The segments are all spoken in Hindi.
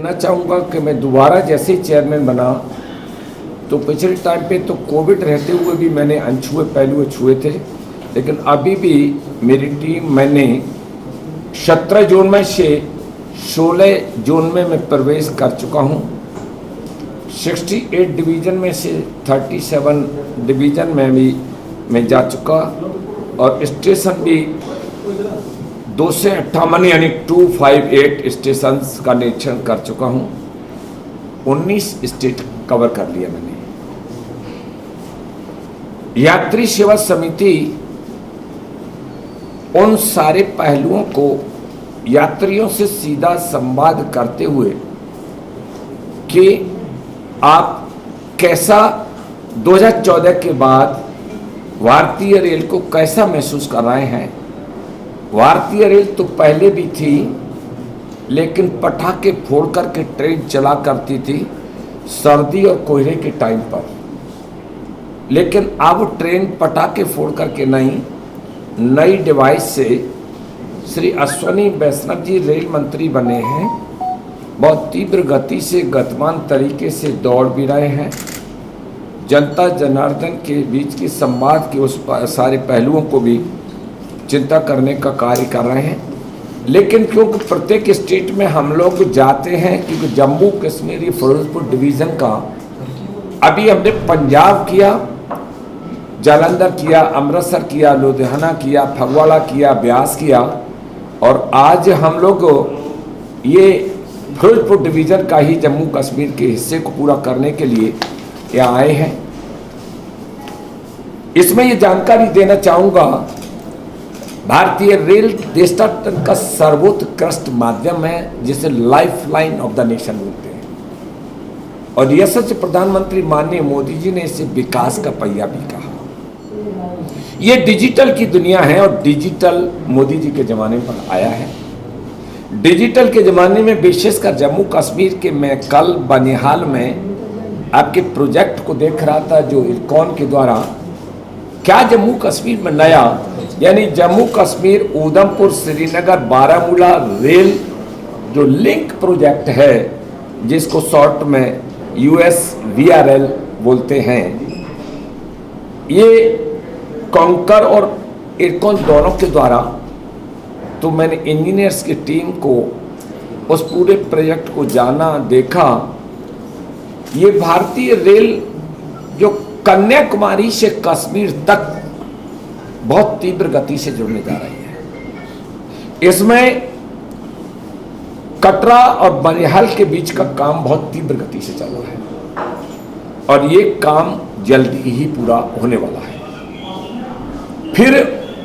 कहना चाहूँगा कि मैं दोबारा जैसे ही चेयरमैन बना तो पिछले टाइम पे तो कोविड रहते हुए भी मैंने अनछुए पहलू छुए थे, लेकिन अभी भी मेरी टीम मैंने 17 जोन में से 16 जोन में मैं प्रवेश कर चुका हूँ। 68 डिवीज़न में से 37 डिवीज़न में भी मैं जा चुका और स्टेशन भी 258 यानी 258 स्टेशन का निरीक्षण कर चुका हूँ। 19 स्टेट कवर कर लिया मैंने। यात्री सेवा समिति उन सारे पहलुओं को यात्रियों से सीधा संवाद करते हुए कि आप कैसा 2014 के बाद भारतीय रेल को कैसा महसूस कर रहे हैं। भारतीय रेल तो पहले भी थी, लेकिन पटाखे फोड़ करके ट्रेन चला करती थी सर्दी और कोहरे के टाइम पर, लेकिन अब ट्रेन पटाखे फोड़ करके नहीं, नई डिवाइस से श्री अश्विनी वैष्णव जी रेल मंत्री बने हैं। बहुत तीव्र गति से गतिमान तरीके से दौड़ भी रहे हैं। जनता जनार्दन के बीच की संवाद के उस सारे पहलुओं को भी चिंता करने का कार्य कर रहे हैं। लेकिन क्योंकि प्रत्येक स्टेट में हम लोग जाते हैं, क्योंकि जम्मू कश्मीर फिरोजपुर डिवीज़न का अभी हमने पंजाब किया, जालंधर किया, अमृतसर किया, लुधियाना किया, फगवाड़ा किया, ब्यास किया और आज हम लोग ये फिरोजपुर डिवीज़न का ही जम्मू कश्मीर के हिस्से को पूरा करने के लिए यहाँ आए हैं। इसमें ये जानकारी देना चाहूँगा, भारतीय रेल देशाटन का सर्वोत्कृष्ट माध्यम है जिसे life line of the nation बोलते हैं और यशस्वी प्रधानमंत्री माननीय मोदी जी ने इसे विकास का पहिया भी कहा। ये डिजिटल की दुनिया है और डिजिटल मोदी जी के ज़माने पर आया है। डिजिटल के ज़माने में विशेषकर जम्मू कश्मीर के मैं कल बनिहाल में आपके प्रोजेक्ट को देख रहा था जो इरकॉन के द्वारा क्या जम्मू कश्मीर में नया, यानी जम्मू कश्मीर उधमपुर श्रीनगर बारामूला रेल जो लिंक प्रोजेक्ट है जिसको शॉर्ट में USVRL बोलते हैं, ये कॉन्कर और इरकॉन दोनों के द्वारा, तो मैंने इंजीनियर्स की टीम को उस पूरे प्रोजेक्ट को जाना, देखा। ये भारतीय रेल जो कन्याकुमारी से कश्मीर तक बहुत तीव्र गति से जुड़ने जा रही है। इसमें कटरा और बनिहाल के बीच का काम बहुत तीव्र गति से चल रहा है और ये काम जल्दी ही पूरा होने वाला है। फिर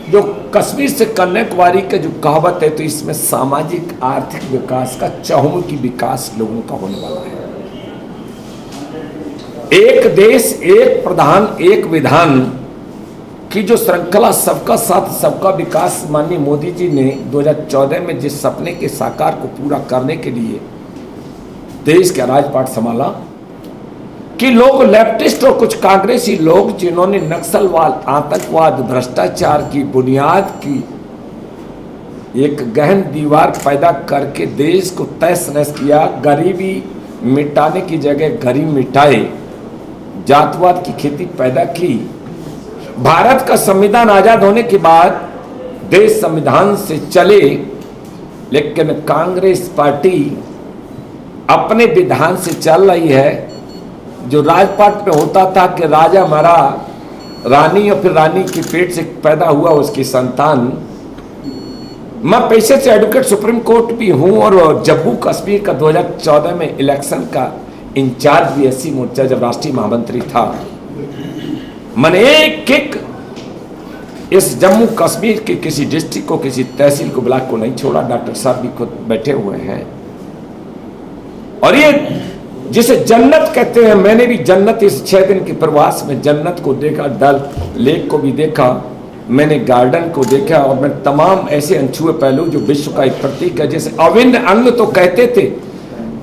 जो कश्मीर से कन्याकुमारी का जो कहावत है, तो इसमें सामाजिक आर्थिक विकास का चहुमुखी विकास लोगों का होने वाला है। एक देश एक प्रधान एक विधान की जो श्रृंखला सबका साथ सबका विकास माननीय मोदी जी ने 2014 में जिस सपने के साकार को पूरा करने के लिए देश का राजपाट संभाला, कि लोग लेफ्टिस्ट और कुछ कांग्रेसी लोग जिन्होंने नक्सलवाद, आतंकवाद, भ्रष्टाचार की बुनियाद की एक गहन दीवार पैदा करके देश को तहस नहस किया, गरीबी मिटाने की जगह गरीब मिटाए, जातवाद की खेती पैदा की। भारत का संविधान आजाद होने के बाद देश संविधान से चले, लेकिन कांग्रेस पार्टी अपने विधान से चल रही है। जो राजपाट में होता था कि राजा मरा, रानी और फिर रानी के पेट से पैदा हुआ उसकी संतान। मैं पैसे से एडवोकेट सुप्रीम कोर्ट भी हूं और जम्मू कश्मीर का 2014 में इलेक्शन का इंचार्ज भी एससी मोर्चा जब राष्ट्रीय महामंत्री था। मैंने एक इस जम्मू कश्मीर के किसी डिस्ट्रिक्ट को, किसी तहसील को, ब्लॉक को नहीं छोड़ा। डॉक्टर साहब भी खुद बैठे हुए हैं और ये जिसे जन्नत कहते हैं, मैंने भी जन्नत इस 6 दिन के प्रवास में जन्नत को देखा, डल लेक को भी देखा, मैंने गार्डन को देखा और मैं तमाम ऐसे अनछुए पहलू जो विश्व का एक प्रतीक है। जैसे अभिन्न अंग तो कहते थे,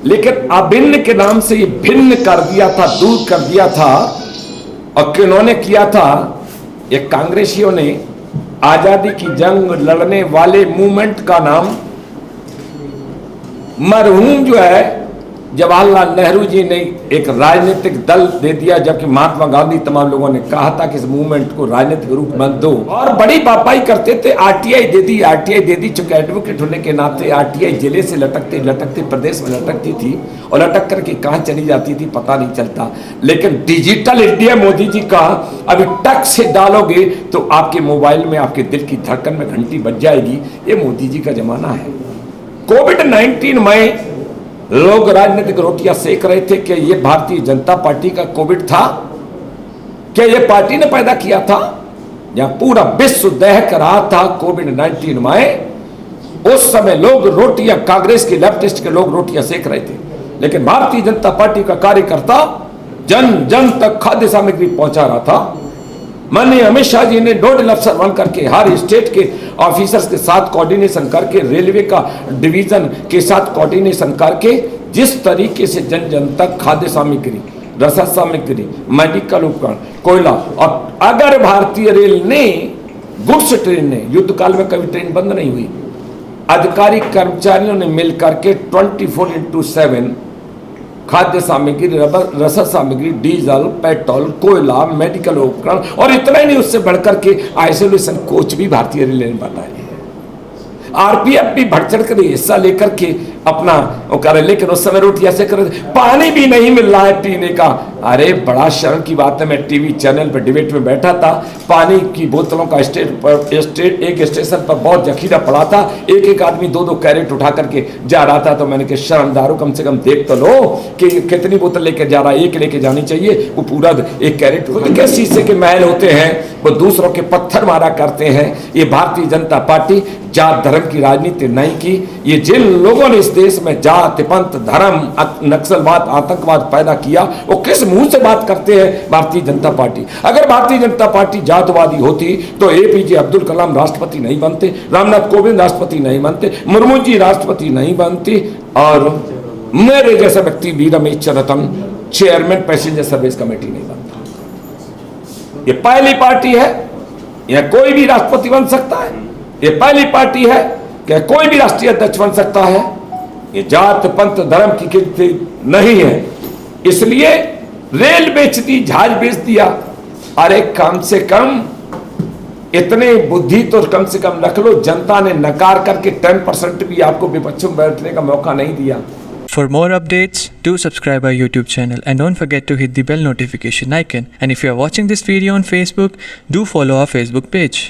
लेकिन अभिन्न के नाम से ये भिन्न कर दिया था, दूर कर दिया था। और किन्होंने किया था? ये कांग्रेसियों ने। आजादी की जंग लड़ने वाले मूवमेंट का नाम मरहूम जो है जवाहरलाल नेहरू जी ने एक राजनीतिक दल दे दिया, जबकि महात्मा गांधी तमाम लोगों ने कहा था कि इस मूवमेंट को राजनीतिक रूप मत दो, और बड़ी पापाई करते थे। आरटीआई दे दी, आरटीआई दे दी, चूंकि एडवोकेट होने के नाते आरटीआई जिले से लटकते लटकते प्रदेश में लटकती थी, और लटक करके कहाँ चली जाती थी पता नहीं चलता। लेकिन डिजिटल इंडिया मोदी जी का अभी टच से डालोगे तो आपके मोबाइल में आपके दिल की धड़कन में घंटी बज जाएगी। ये मोदी जी का जमाना है। कोविड-19 में लोग राजनीतिक रोटियां सेक रहे थे कि ये भारतीय जनता पार्टी का कोविड था, क्या ये पार्टी ने पैदा किया था? या पूरा विश्व दहक रहा था कोविड-19 में, उस समय लोग रोटियां, कांग्रेस के लेफ्टिस्ट के लोग रोटियां सेक रहे थे, लेकिन भारतीय जनता पार्टी का कार्यकर्ता जन जन तक खाद्य सामग्री पहुंचा रहा था। माननीय अमित शाह जी ने नोडल अफसर बन करके हर स्टेट के ऑफिसर्स के साथ कोऑर्डिनेशन करके, रेलवे का डिवीजन के साथ कोऑर्डिनेशन करके, जिस तरीके से जन जन तक खाद्य सामग्री, रसद सामग्री, मेडिकल उपकरण, कोयला, और अगर भारतीय रेल ने, गुड्स ट्रेन ने, युद्ध काल में कभी ट्रेन बंद नहीं हुई, अधिकारी कर्मचारियों ने मिलकर के 24/7 खाद्य सामग्री, रसद सामग्री, डीजल, पेट्रोल, कोयला, मेडिकल उपकरण, और इतना ही नहीं, उससे बढ़कर के आइसोलेशन कोच भी भारतीय रेल ने बताए। आरपीएफ भी बढ़ चढ़ कर हिस्सा लेकर के अपना वो करे, लेकिन उस समय रोटी ऐसे कर, पानी भी नहीं मिल रहा है पीने का। अरे बड़ा शर्म की बात है, मैं टीवी चैनल पर डिबेट में बैठा था, पानी की बोतलों का एक स्टेशन पर बहुत जखीरा पड़ा था, एक एक आदमी 2-2 कैरेट उठा करके जा रहा था। तो मैंने कहा शर्मदारो, कम से कम देख तो लो कि कितनी बोतल लेके जा रहा है, एक लेके जानी चाहिए, वो पूरा एक कैरेट। क्या शीशे के महल होते हैं, वो दूसरों के पत्थर मारा करते हैं। ये भारतीय जनता पार्टी जात धर्म की राजनीति नहीं की। ये जिन लोगों ने इस देश में जात, पंथ, धर्म, नक्सलवाद, आतंकवाद पैदा किया, वो किस मुंह से बात करते हैं भारतीय जनता पार्टी? अगर भारतीय जनता पार्टी जातवादी होती तो एपीजे अब्दुल कलाम राष्ट्रपति नहीं बनते, रामनाथ कोविंद राष्ट्रपति नहीं बनते, मुर्मू जी राष्ट्रपति नहीं बनती, और मेरे जैसा व्यक्ति V Ramesh Ratan chairman passenger service committee नहीं बनता। ये पहली पार्टी है, यह कोई भी राष्ट्रपति बन सकता है। ये पहली पार्टी है कि कोई भी राष्ट्रीय अध्यक्ष बन सकता है। ये जात, पंथ, धर्म की कीर्ति नहीं है। इसलिए रेल बेच दी, जहाज बेच दिया। अरे कम से कम इतने बुद्धि तो कम से कम रख लो। जनता ने नकार करके 10% भी आपको विपक्ष में बैठने का मौका नहीं दिया। For more updates, do subscribe our YouTube channel and don't forget to hit the bell notification icon. And if you are watching this video on Facebook, do follow our Facebook page.